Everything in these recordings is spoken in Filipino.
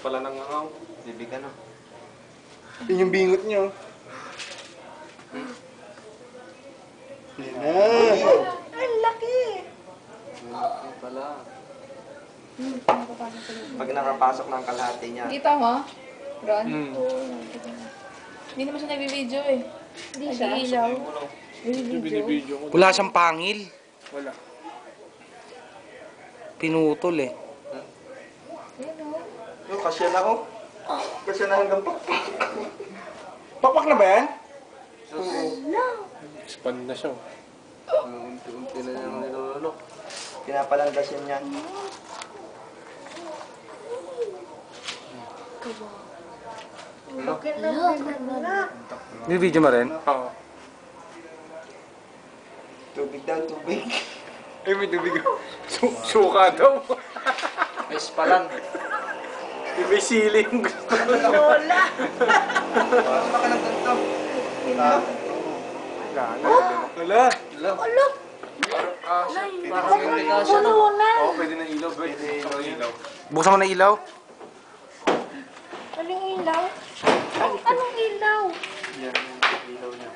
pala ng angaw. Bibig ano? Yun yung bingot niyo. Yan na. Ang laki! Malaki pala. Pag nakapasok ng kalahati niya. Kita mo? Ron? Hmm. Hindi naman siya nag-video eh. Hindi siya. Ilaw. Binibidyo ko. Wala siyang pangil. Wala. Pinutol eh. No, kasya na ako. Kasya na hanggang pa. Papak na ba yan? Expand na siya. Unti-unti na niyang nilulunok. Pinapalandasin niya. Bakit na bibig na? May video mo rin? Oo. Tubig daw, tubig. Eh, may tubig. Suka daw. Ice pa lang. May siling. Lola! Ano ba ka ng ganito? Wala. Alok! Parang hindi ka siya, no? Bulunan! Oo, pwede na ilaw. Pwede na ilaw. Buksan mo na ilaw. Anong ilaw? Anong ilaw? Yan, ilaw niya.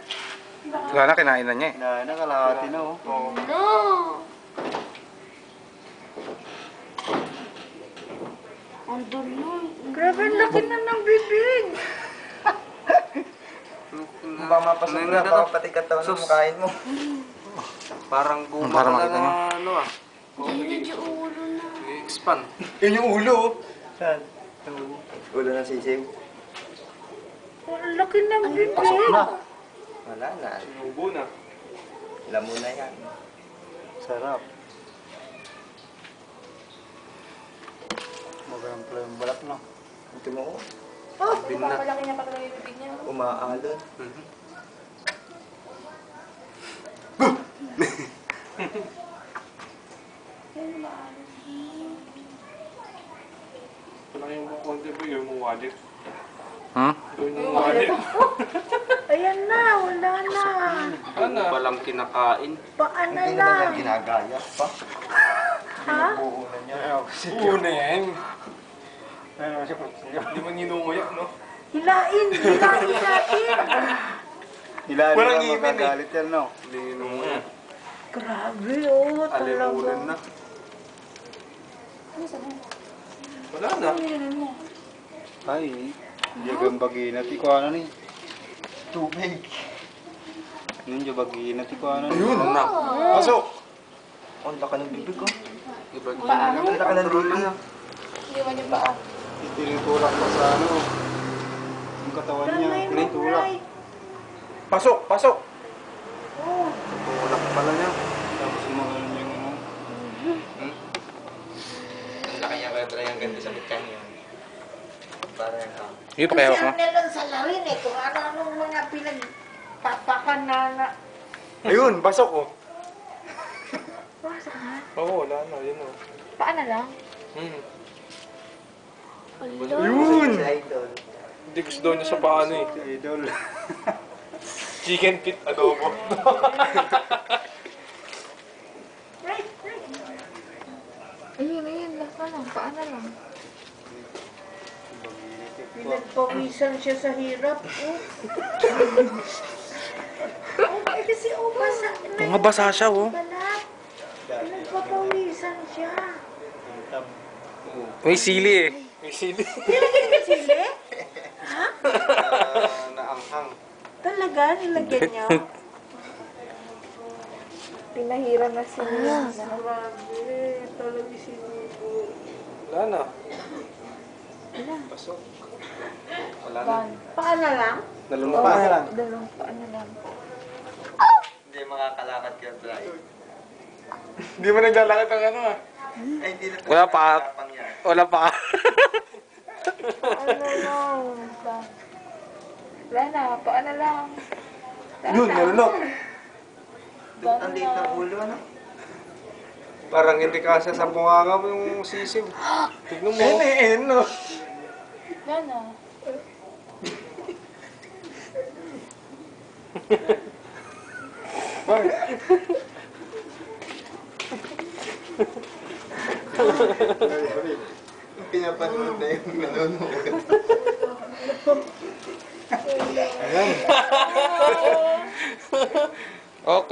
Wala na, kinain na niya eh. Nakalahati na, oh. No! Ang duloy. Grabe, ang laki na ng bibig! Kung ba mapasok na, baka pati katawan mo kain mo. Parang Para gumang makita na mo. ano ah. Medyo ulo na. Expand. Yun yung ulo. Saan? Ulo ng sisiw. Ang laki ng bibig! Wala na. Sinubo na. Lamo na yan. Sarap. Magandang pala yung balat mo. Ito mo. Oh! Papalaki niya pa talaga yung bibig niya. Umaalon. Wala yung mga konti ba yung mga wallet. Hmm? Yung mga wallet. Ayan na, wala na. Ano? Palang kinakain. Paan na Hindi naman lang. yan ginagaya pa. Ha? Binubuunan niya. Una yan. Hindi man ninunguyak, no? Hilain natin. Hilaan Walang na ngipin, magagalit yan, no? Hindi ninunguyak. Grabe, oh, Alimulan na. Wala na. Ay, jagang bagina ti ko ano ni. Tubig. Yun yung bagina ti ko ano ni. Ayun na. Pasok. Ang laka ng bibig ko. Paa. Ang laka ng bibig. Iwan yung paa. Tinutulak pa sa ano. Yung katawan niya. Tinutulak. Pasok, pasok. Tulak pala niya. Tapos yung mga ano yung ano. Ang laki niya kaya yung ganda sa bitkan niya. Parang Yung Kasi pakihawak mo. ang nilang salarin eh, kung ano-anong mga pinagpapakan na. Ayun, pasok oh. Pasok na. Oo, wala na. Yun oh. Paa na lang. Yun! si Idol. Hindi gusto daw niya sa paano eh. Si Idol. Chicken feet adobo. Ayun. Last na lang. Paa na lang. Pinagpawisan siya sa hirap. Oh. Oh, kasi basa. Mga basa siya oh. Balat. Pinagpapawisan siya. May sili eh. May sili. Nilagyan niya sili? Ha? Naanghang. Talaga? Nilagyan niya? Pinahiran na sila. Grabe. Talaga sinubo. Wala na. Pasok. Wala na. Paa na lang? Nalunok Pa lang. Dalawang paa na lang. Hindi makakalakad ka dry. Hindi mo naglalakad ang ano ah. Ay, hindi na Wala pa. tapang yan. Wala pa. Ano lang. Wala na. Paa na lang. Yun, nalunok. Ang liit ng ulo, ano? Parang hindi kasya sa bunganga mo yung sisiw. Tignan mo. no. Wala na. Pinapanood na yung nanonood. Okay.